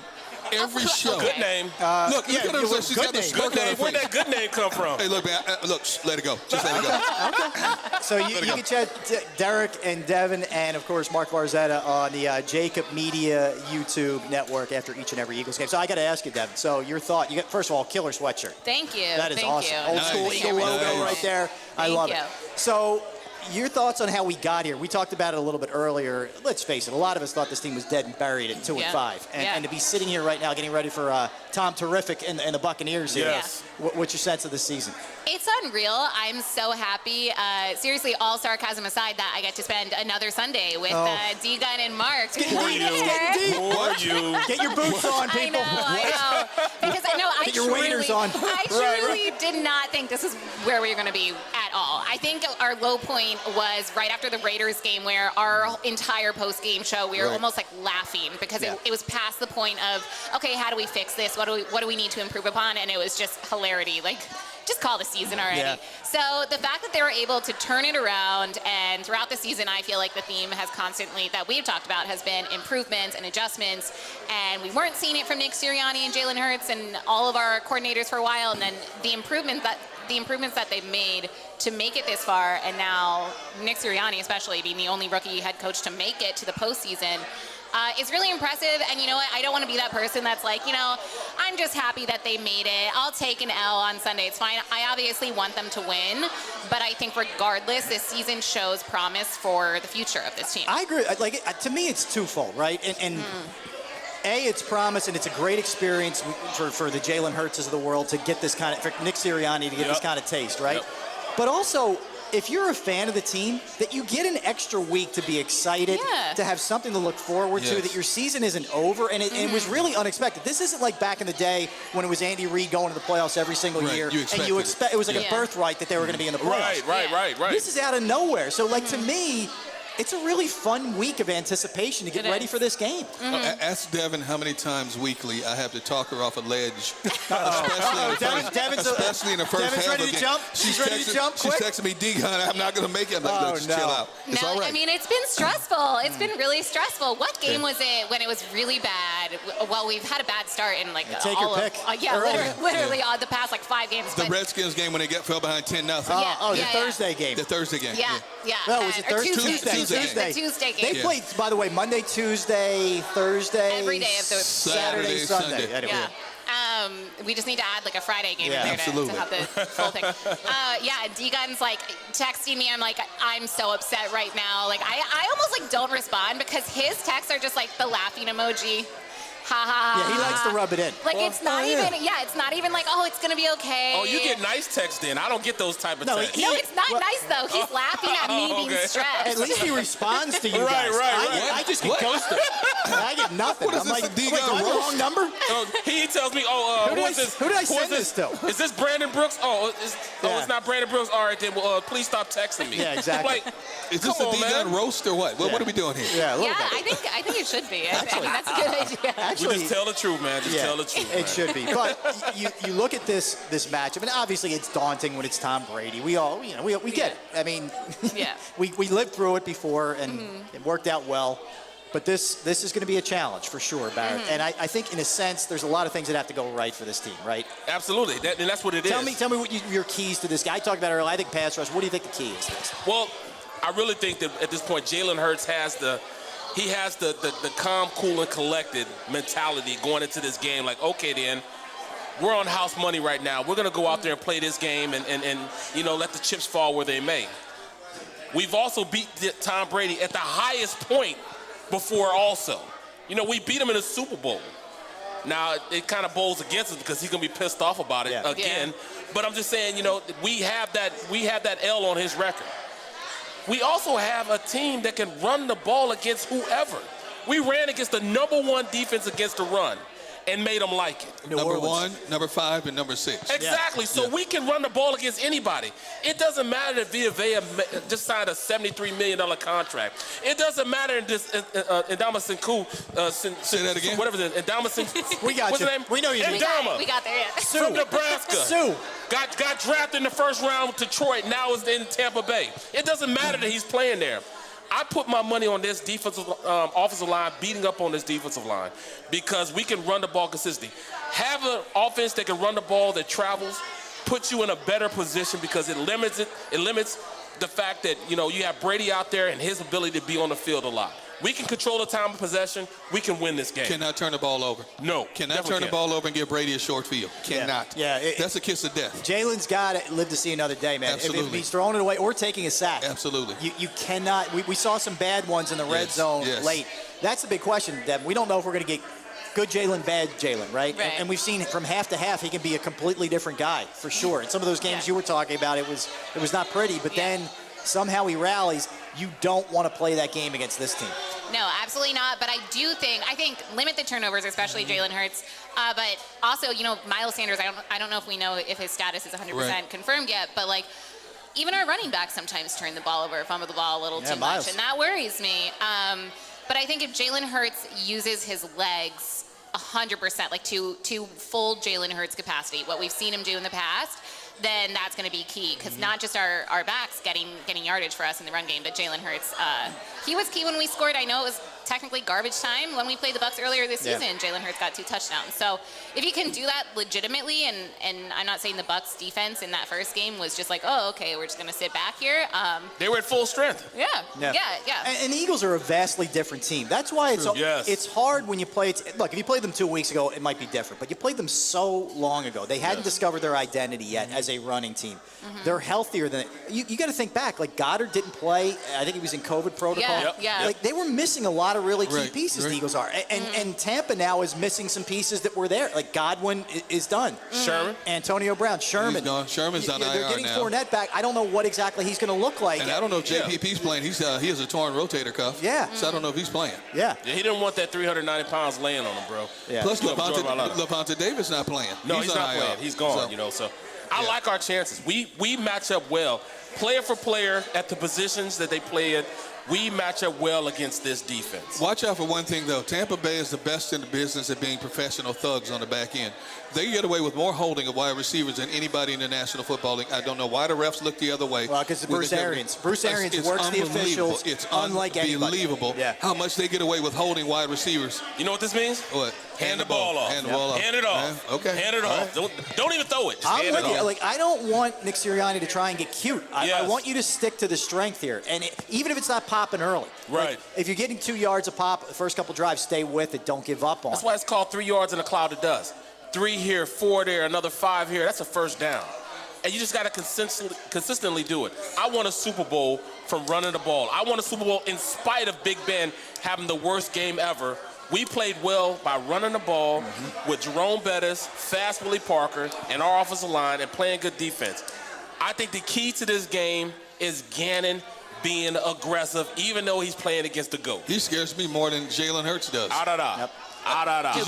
Every show. Good name. Look, she's got the smirk on her Where'd face. that good name come from? Hey, look, man. Look, let it go. Just let it go. So you can chat Derek and Devin and, of course, Mark Varzetta on the JAKIB Media YouTube network after each and every Eagles game. So I got to ask you, Devin, so your thought, you got, first of all, killer sweatshirt. Thank you. That is awesome. You. Old school Nice. Eagle logo right there. I love it. you. So your thoughts on how we got here? We talked about it a little bit earlier. Let's face it, a lot of us thought this team was dead and buried at 2-5. And to be sitting here right now getting ready for Tom Terrific and the Buccaneers here. Yes. What's your sense of this season? It's unreal. I'm so happy. Seriously, all sarcasm aside, that I get to spend another Sunday with D-Gun and Mark. Get your boots on, people. I know. Because I Get your waders on. I truly did not think this is where we were going to be at all. I think our low point was right after the Raiders game, where our entire post-game show, we were almost like laughing because it was past the point of, okay, how do we fix this? What do we need to improve upon? And it was just hilarity. Like, just call the season already. Yeah. So the fact that they were able to turn it around, and throughout the season, I feel like the theme has constantly, that we've talked about, has been improvements and adjustments. And we weren't seeing it from Nick Sirianni and Jalen Hurts and all of our coordinators for a while. And then the improvements that they've made to make it this far, and now Nick Sirianni especially being the only rookie head coach to make it to the postseason, is really impressive. And you know what? I don't want to be that person that's like, I'm just happy that they made it. I'll take an L on Sunday. It's fine. I obviously want them to win, but I think regardless, this season shows promise for the future of this team. I agree. To me, it's twofold, right? And A, it's promise, and it's a great experience for the Jalen Hurtses of the world to get this kind of, for Nick Sirianni to get this kind of taste, right? But also, if you're a fan of the team, that you get an extra week to be excited, to have something to look forward to, that your season isn't over, and it was really unexpected. This isn't like back in the day when it was Andy Reid going to the playoffs every single year, and you expect it was like a birthright that they were going to be in the playoffs. Right. This is out of nowhere. So, to me, it's a really fun week of anticipation to get ready for this game. Ask Devin how many times weekly I have to talk her off a ledge, especially in the first Devin's half ready of to the game. jump? She's ready to jump quick? She's texting me, D-Gun, I'm not going to make it. I'm like, just chill out. It's all right. I mean, it's been stressful. It's been really stressful. What game was it when it was really bad? Well, we've had a bad start in like take all your pick. literally the past like 5 games. The Redskins game when they fell behind 10-0. The Thursday game. The Thursday game. No, was it Thursday? The Tuesday game. They played, by the way, Monday, Tuesday, Thursday, every day of the Saturday, Sunday. Anyway. We just need to add like a Friday game in there absolutely. to have the full thing. D-Gun's like texting me. I'm like, I'm so upset right now. Like I almost like don't respond because his texts are just like the laughing emoji. Ha ha ha. Yeah, he likes to rub it in. Like it's not it's not even like, oh, it's gonna be okay. Oh, you get nice texts then. I don't get those type of texts. No, it's not nice though. He's laughing at me being stressed. At least he responds to you guys. I just get ghosted. I get nothing. What is I'm this, like, a D-Gun wait, do I have the roast? wrong number? He tells me, who did I send this to? Is this Brandon Brooks? It's not Brandon Brooks. All right, then please stop texting me. Yeah, exactly. Like, is this a D-Gun roast or what? What are we doing here? Yeah, a little bit. I think it should be. I think that's a good idea. Actually, we just tell the truth, man. Just tell the truth. It should be. But you look at this matchup, and obviously it's daunting when it's Tom Brady. We all, we get it. I mean, we lived through it before, and it worked out well. But this is going to be a challenge for sure, Barrett. And I think, in a sense, there's a lot of things that have to go right for this team, right? Absolutely, and that's what it is. Tell me what your keys to this guy. I talked about it earlier. I think pass rush. What do you think the key is to this? Well, I really think that at this point, Jalen Hurts has the calm, cool, and collected mentality going into this game. Like, okay, then, we're on house money right now. We're going to go out there and play this game and let the chips fall where they may. We've also beat Tom Brady at the highest point before also. You know, we beat him in the Super Bowl. Now, it kind of bowls against us because he's going to be pissed off about it again. Yeah. But I'm just saying, you know, we have that L on his record. We also have a team that can run the ball against whoever. We ran against the #1 defense against the run and made them like it. Number 1, number 5, and number 6. Exactly. So we can run the ball against anybody. It doesn't matter that Villa just signed a $73 million contract. It doesn't matter if Ndama Senku, say that again? Whatever it is, Ndama Senku. We got what's you. His name? We know you. We got there, yeah. Sue. From Nebraska. Sue. Got drafted in the first round with Detroit. Now is in Tampa Bay. It doesn't matter that he's playing there. I put my money on this defensive offensive line, beating up on this defensive line, because we can run the ball consistently. Have an offense that can run the ball, that travels, puts you in a better position because it limits the fact that, you know, you have Brady out there and his ability to be on the field a lot. We can control the time of possession. We can win this game. Cannot turn the ball over. No. Cannot turn the ball over and give Brady a short field. Cannot. Yeah. That's a kiss of death. Jalen's got to live to see another day, man. Absolutely. If he's throwing it away or taking a sack. Absolutely. You cannot. We saw some bad ones in the red zone late. That's the big question, Devin. We don't know if we're going to get good Jalen, bad Jalen, right? And we've seen from half to half, he can be a completely different guy, for sure. In some of those games you were talking about, it was not pretty, but then somehow he rallies. You don't want to play that game against this team. No, absolutely not. But I think limit the turnovers, especially Jalen Hurts. But also, you know, Miles Sanders, I don't know if we know if his status is 100% confirmed yet, but like, even our running backs sometimes turn the ball over, fumble the ball a little too much, and that worries me. But I think if Jalen Hurts uses his legs 100%, like to full Jalen Hurts capacity, what we've seen him do in the past, then that's going to be key, because not just our backs getting yardage for us in the run game, but Jalen Hurts, he was key when we scored. I know it was technically garbage time when we played the Bucs earlier this season. Jalen Hurts got 2 touchdowns. So if you can do that legitimately, and I'm not saying the Bucs defense in that first game was just like, oh, okay, we're just going to sit back here. They were at full strength. Yeah. And the Eagles are a vastly different team. That's why it's hard when you play. Look, if you played them 2 weeks ago, it might be different. But you played them so long ago. They hadn't discovered their identity yet as a running team. They're healthier than you got to think back. Like Goddard didn't play. I think he was in COVID protocol. Like they were missing a lot of really key pieces. The Eagles are, and Tampa now is missing some pieces that were there. Like Godwin is done. Sherman, Antonio Brown, Sherman. He's gone. Sherman's on IR now. They're getting Fournette back. I don't know what exactly he's going to look like. And I don't know if JPP's playing. He has a torn rotator cuff. So I don't know if he's playing. Yeah, he didn't want that 390 pounds laying on him, bro. Plus Levante Davis not playing. No, he's not playing. He's gone. You know, so I like our chances. We match up well, player for player at the positions that they play at. We match up well against this defense. Watch out for one thing, though. Tampa Bay is the best in the business at being professional thugs on the back end. They get away with more holding of wide receivers than anybody in the National Football League. I don't know why the refs look the other way. Well, because Bruce Arians. Bruce Arians works the officials. It's unlike unbelievable how much they get away with holding wide receivers. You know what this means? What? Hand the ball off. Hand the ball off. Hand it off. Okay. Hand it off. Don't even throw it. Just I'm hand with it you. off. Like, I don't want Nick Sirianni to try and get cute. I want you to stick to the strength here. And even if it's not popping early. Right. Like, if you're getting 2 yards of pop, the first couple drives, stay with it. Don't give up on it. That's why it's called 3 yards in a cloud of dust. 3 here, 4 there, another 5 here. That's a first down. And you just got to consistently do it. I won a Super Bowl from running the ball. I won a Super Bowl in spite of Big Ben having the worst game ever. We played well by running the ball with Jerome Bettis, Fast Willie Parker, and our offensive line, and playing good defense. I think the key to this game is Gannon being aggressive, even though he's playing against the GOAT. He scares me more than Jalen Hurts does. Yep.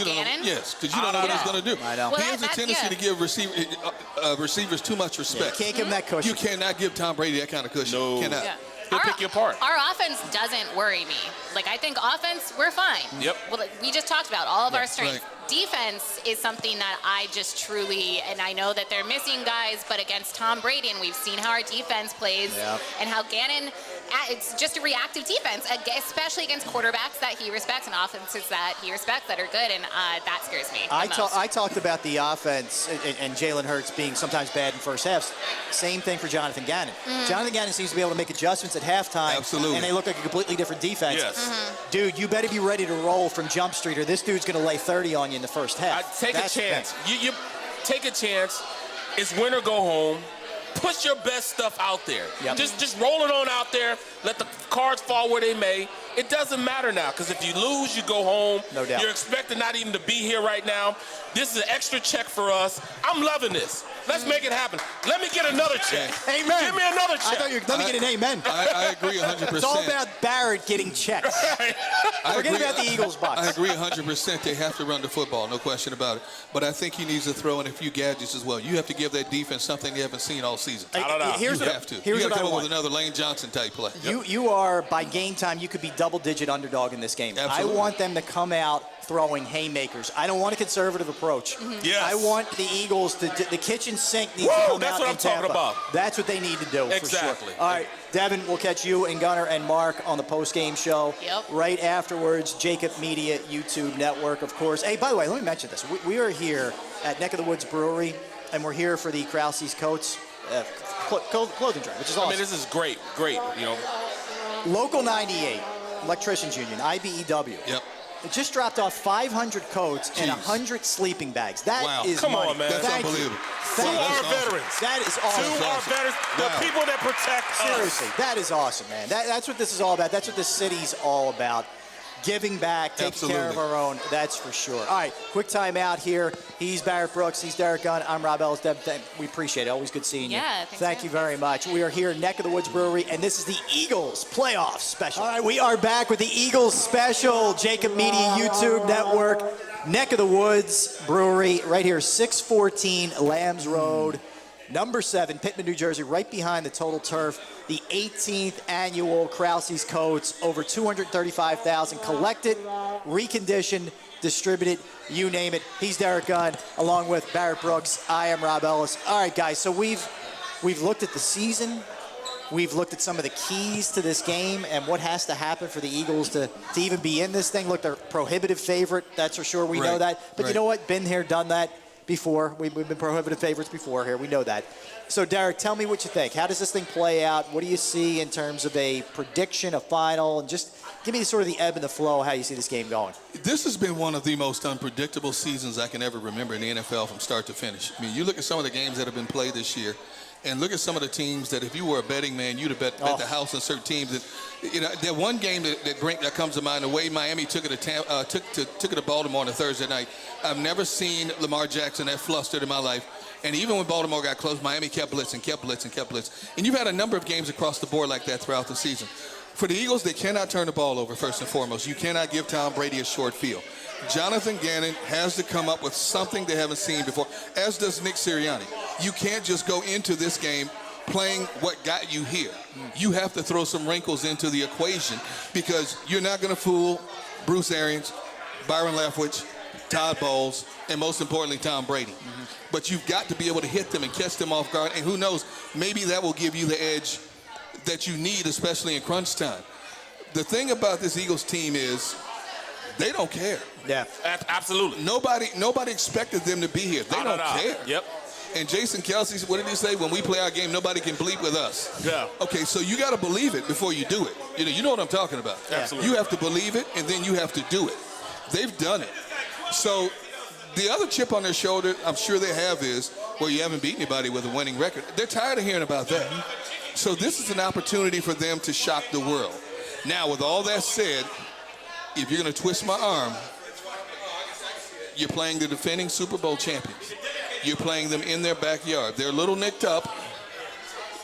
Gannon? Yes, because you don't know what he's going to do. I know. He has a tendency to give receivers too much respect. You can't give him that cushion. You cannot give Tom Brady that kind of cushion. No. Cannot. Yeah. He'll pick you apart. Our offense doesn't worry me. Like, I think offense, we're fine. Yep. Well, like, we just talked about all of our strengths. Right. Defense is something that I just truly, and I know that they're missing guys, but against Tom Brady, and we've seen how our defense plays and how Gannon, it's just a reactive defense, especially against quarterbacks that he respects and offenses that he respects that are good, and that scares me. I talked about the offense and Jalen Hurts being sometimes bad in first halves. Same thing for Jonathan Gannon. Jonathan Gannon seems to be able to make adjustments at halftime. Absolutely. And they look like a completely different defense. Yes. Dude, you better be ready to roll from Jump Street, or this dude's going to lay 30 on you in the first half. Take a chance. You take a chance. It's win or go home. Push your best stuff out there. Just roll it on out there. Let the cards fall where they may. It doesn't matter now, because if you lose, you go home. No doubt. You're expected not even to be here right now. This is an extra check for us. I'm loving this. Let's make it happen. Let me get another check. Amen. Give me another check. I thought you were, let me get an amen. I agree 100%. It's all about Barrett getting checks. Forget about the Eagles box. I agree 100%. They have to run the football, no question about it. But I think he needs to throw in a few gadgets as well. You have to give that defense something they haven't seen all season. I don't know. Here's You what, have to. Here's You got what to I come up want. with another Lane Johnson type play. You are, by game time, you could be double-digit underdog in this game. Absolutely. I want them to come out throwing haymakers. I don't want a conservative approach. Yes. I want the Eagles to, the kitchen sink needs Woo, to come that's out what in I'm talking Tampa. about. That's what they need to do, Exactly. for sure. All right, Devin, we'll catch you and Gunnar and Mark on the post-game show. Yep. Right afterwards, JAKIB Media YouTube Network, of course. Hey, by the way, let me mention this. We are here at Neck of the Woods Brewery, and we're here for the Krause's Coats clothing drive, which is awesome. I mean, this is great, you know. Local 98, Electricians Union, IBEW. Yep. It just dropped off 500 coats and Jeez. 100 sleeping bags. That Wow. is Come money. on, man. That's Thank you. unbelievable. Thank To you. our That's awesome. veterans. That is To awesome. our veterans, the Wow. people that protect us. Seriously, that is awesome, man. That's what this is all about. That's what this city's all about. Giving back, taking care of Absolutely. our own, that's for sure. All right, quick time out here. He's Barrett Brooks. He's Derek Gunn. I'm Rob Ellis. Deb, we appreciate it. Always good seeing you. Yeah, thanks Thank for you having very much. We are here at Neck of the Woods Brewery, and this is the Eagles playoff special. All right, we are back with the Eagles special. JAKIB Media YouTube Network. Neck of the Woods Brewery, right here, 614 Lambs Road. Number 7, Pittman, New Jersey, right behind the Total Turf. The 18th annual Krause's Coats, over 235,000 collected, reconditioned, distributed, you name it. He's Derek Gunn, along with Barrett Brooks. I am Rob Ellis. All right, guys, so we've looked at the season. We've looked at some of the keys to this game and what has to happen for the Eagles to even be in this thing. Look, they're prohibitive favorite, that's for sure. We know Right, that. But you right. know what? Been here, done that before. We've been prohibitive favorites before here. We know that. So, Derek, tell me what you think. How does this thing play out? What do you see in terms of a prediction, a final, and just give me sort of the ebb and the flow, how you see this game going. This has been one of the most unpredictable seasons I can ever remember in the NFL from start to finish. I mean, you look at some of the games that have been played this year, and look at some of the teams that if you were a betting man, you'd have bet the house on certain teams. That, you know, that one game that comes to mind, the way Miami took it to Baltimore on a Thursday night. I've never seen Lamar Jackson that flustered in my life. And even when Baltimore got close, Miami kept blitzing. And you've had a number of games across the board like that throughout the season. For the Eagles, they cannot turn the ball over, first and foremost. You cannot give Tom Brady a short field. Jonathan Gannon has to come up with something they haven't seen before, as does Nick Sirianni. You can't just go into this game playing what got you here. You have to throw some wrinkles into the equation because you're not going to fool Bruce Arians, Byron Leftwich, Todd Bowles, and most importantly, Tom Brady. But you've got to be able to hit them and catch them off guard. And who knows, maybe that will give you the edge that you need, especially in crunch time. The thing about this Eagles team is they don't care. Yeah, Absolutely. Nobody expected them to be here. They don't care. Yep. And Jason Kelsey, what did he say? When we play our game, nobody can bleep with us. Yeah. Okay, so you got to believe it before you do it. You know what I'm talking about. Absolutely. You have to believe it, and then you have to do it. They've done it. So the other chip on their shoulder, I'm sure they have, is, well, you haven't beat anybody with a winning record. They're tired of hearing about that. So this is an opportunity for them to shock the world. Now, with all that said, if you're going to twist my arm, you're playing the defending Super Bowl champions. You're playing them in their backyard. They're a little nicked up.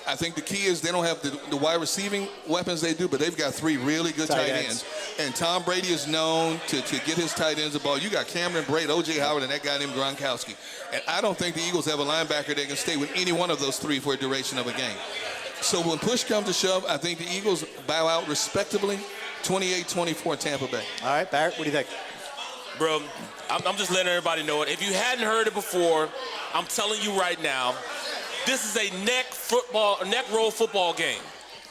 I think the key is they don't have the wide receiving weapons they do, but they've got 3 really good tight ends. And Tom Brady is known to get his tight ends the ball. You got Cameron Brate, O.J. Howard, and that guy named Gronkowski. And I don't think the Eagles have a linebacker that can stay with any one of those 3 for a duration of a game. So when push comes to shove, I think the Eagles bow out respectably, 28-24 Tampa Bay. All right, Barrett, what do you think? Bro, I'm just letting everybody know it. If you hadn't heard it before, I'm telling you right now, this is a neck roll football game.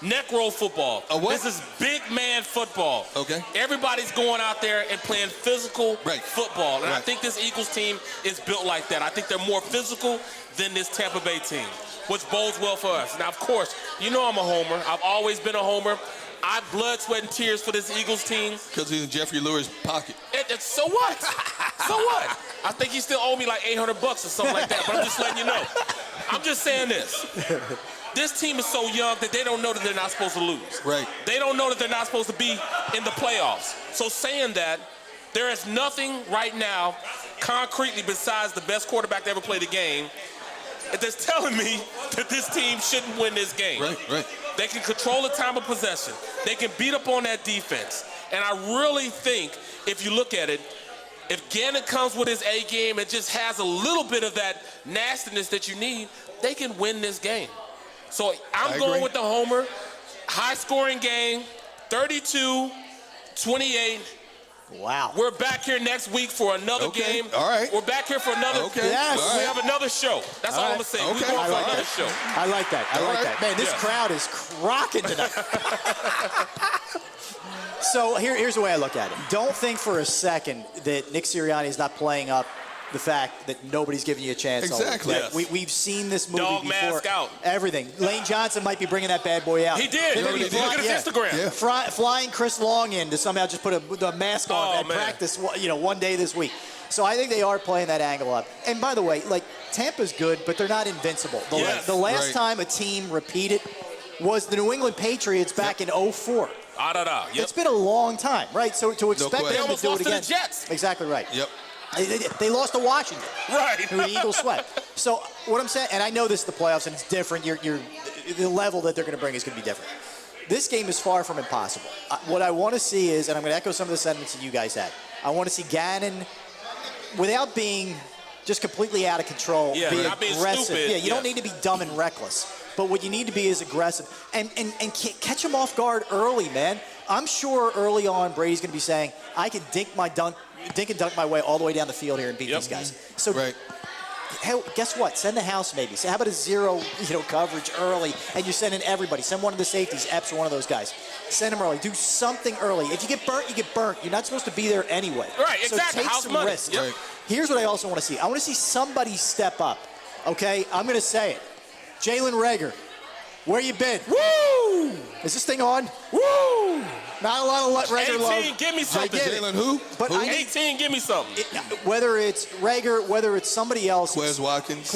Neck roll football. A what? This is big man football. Okay. Everybody's going out there and playing physical football. And I Right. think this Eagles team is built like that. I think they're more physical than this Tampa Bay team, which bodes well for us. Now, of course, you know I'm a homer. I've always been a homer. I blood, sweat, and tears for this Eagles team. Because he's in Jeffrey Lure's pocket. So what? So what? I think he still owe me like $800 or something like that, but I'm just letting you know. I'm just saying this. this team is so young that they don't know that they're not supposed to lose. Right. They don't know that they're not supposed to be in the playoffs. So saying that, there is nothing right now concretely besides the best quarterback to ever play the game that's telling me that this team shouldn't win this game. Right. They can control the time of possession. They can beat up on that defense. And I really think, if you look at it, if Gannon comes with his A game and just has a little bit of that nastiness that you need, they can win this game. So I'm going with the homer. High-scoring game, 32-28. Wow. We're back here next week for another game. All right. We're back here for another. Okay. Yes. All right. We have another show. That's all I'm gonna say. We're going for another show. I like that. I like that. Man, this crowd is crocking tonight. So here's the way I look at it. Don't think for a second that Nick Sirianni is not playing up the fact that nobody's giving you a chance. Exactly. Yes. We've seen this movie Dog before. mask out. Everything. Lane Johnson might be bringing that bad boy out. He did. They're gonna be Look at his Instagram. Yeah. flying Chris Long in to somehow just put a mask on and practice, one day this week. So I think they are playing that angle up. And by the way, like, Tampa's good, but they're not invincible. The last time a team repeated was the New England Patriots back in 04. Yep. It's been a long time, right? So to expect them to do it again. To the Jets. Exactly right. Yep. They lost to Washington. Right. Who the Eagles swept. So what I'm saying, and I know this is the playoffs and it's different. The level that they're going to bring is going to be different. This game is far from impossible. What I want to see is, and I'm going to echo some of the sentiments that you guys had. I want to see Gannon, without being just completely out of control, be not being aggressive. stupid. Yeah, you don't need to be dumb and reckless. But what you need to be is aggressive and catch him off guard early, man. I'm sure early on Brady's going to be saying, I can dink and dunk my way all the way down the field here and beat these guys. So, hell, guess what? Send the house maybe. So how about a zero, coverage early, and you're sending everybody. Send one of the safeties, Epps or one of those guys. Send them early. Do something early. If you get burnt, you get burnt. You're not supposed to be there anyway. Right, so exactly. take House some money. risks. Yep. Here's what I also want to see. I want to see somebody step up. Okay, I'm going to say it. Jalen Reagor, where you been? Woo! Is this thing on? Woo! Not a lot of Reagor love. 18, give me something. Jalen who? But who? 18, give me something. Whether it's Reagor, whether it's somebody else. Quez Watkins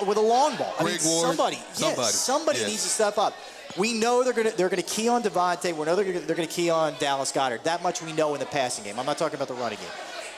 with a long ball. Greg Ward. Somebody needs to step up. We know they're gonna key on Devontae. We know they're gonna key on Dallas Goedert. That much we know in the passing game. I'm not talking about the running game.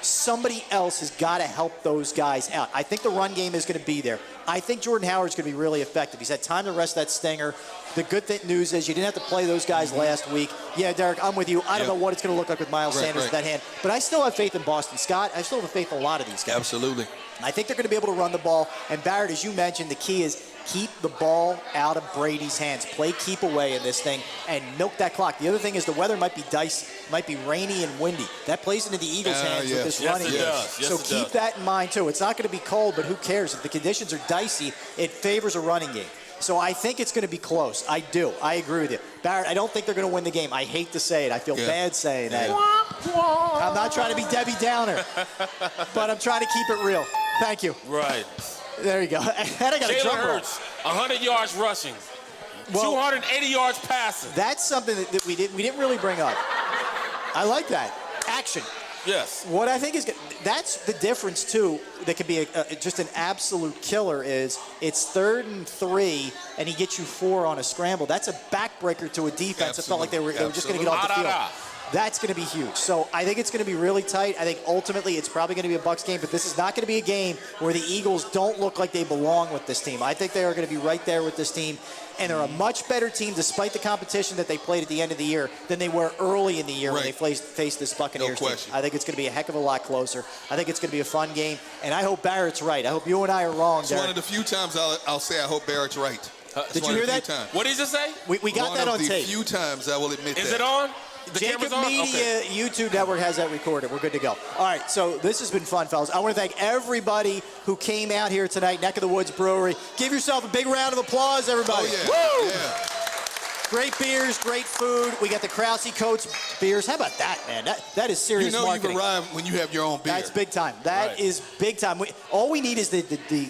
Somebody else has got to help those guys out. I think the run game is going to be there. I think Jordan Howard's going to be really effective. He's had time to rest that stinger. The good news is you didn't have to play those guys last week. Yeah, Derek, I'm with you. I don't know what it's going to look like with Miles Sanders in that hand, but I still have faith in Boston Scott. I still have faith in a lot of these guys. Absolutely. I think they're going to be able to run the ball. And Barrett, as you mentioned, the key is keep the ball out of Brady's hands. Play keep away in this thing and milk that clock. The other thing is the weather might be dicey, might be rainy and windy. That plays into the Eagles' hands with this running game. So keep that in mind too. It's not going to be cold, but who cares? If the conditions are dicey, it favors a running game. So I think it's going to be close. I do. I agree with you. Barrett, I don't think they're going to win the game. I hate to say it. I feel bad saying that. I'm not trying to be Debbie Downer, but I'm trying to keep it real. Thank you. Right. There you go. And I got a drum roll. 100 yards rushing, 280 yards passing. That's something that we didn't really bring up. I like that. Action. Yes. What I think is good, that's the difference too. That could be just an absolute killer. Is it's 3rd and 3, and he gets you 4 on a scramble. That's a backbreaker to a defense that felt like they were just going to get off the field. That's going to be huge. So I think it's going to be really tight. I think ultimately it's probably going to be a Bucs game, but this is not going to be a game where the Eagles don't look like they belong with this team. I think they are going to be right there with this team, and they're a much better team despite the competition that they played at the end of the year than they were early in the year when they faced this Buccaneers team. I think it's going to be a heck of a lot closer. I think it's going to be a fun game, and I hope Barrett's right. I hope you and I are wrong, It's Derek. one of the few times I'll say I hope Barrett's right. Did you hear that? What did you say? We got that on tape. One of the few times I will admit that. Is it on? The JAKIB Media YouTube Network has that recorded. We're good to go. All right, so this has been fun, fellas. I want to thank everybody who came out here tonight, Neck of the Woods Brewery. Give yourself a big round of applause, everybody. Oh, yeah. Woo! Yeah. Great beers, great food. We got the Krause Coats beers. How about that, man? That is serious marketing. You've arrived when you have your own beer. That's big time. That is big time. All we need is the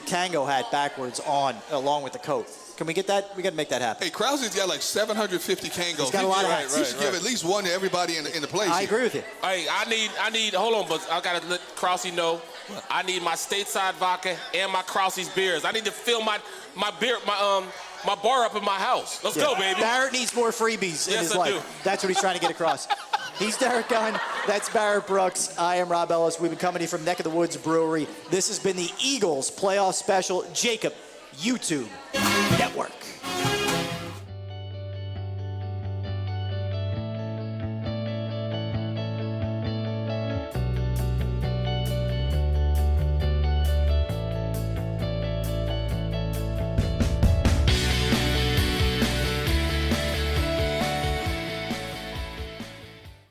Kango hat backwards on, along with the coat. Can we get that? We got to make that happen. Hey, Krause's got like 750 Kangos. He's got a lot of hats. He should give at least one to everybody in the place. I agree with you. Hey, I need. Hold on, but I gotta let Krause know. I need my stateside vodka and my Krause's beers. I need to fill my beer, my bar up in my house. Let's go, baby. Barrett needs more freebies in his life. do. That's what he's trying to get across. He's Derek Gunn. That's Barrett Brooks. I am Rob Ellis. We've been coming to you from Neck of the Woods Brewery. This has been the Eagles playoff special. JAKIB YouTube.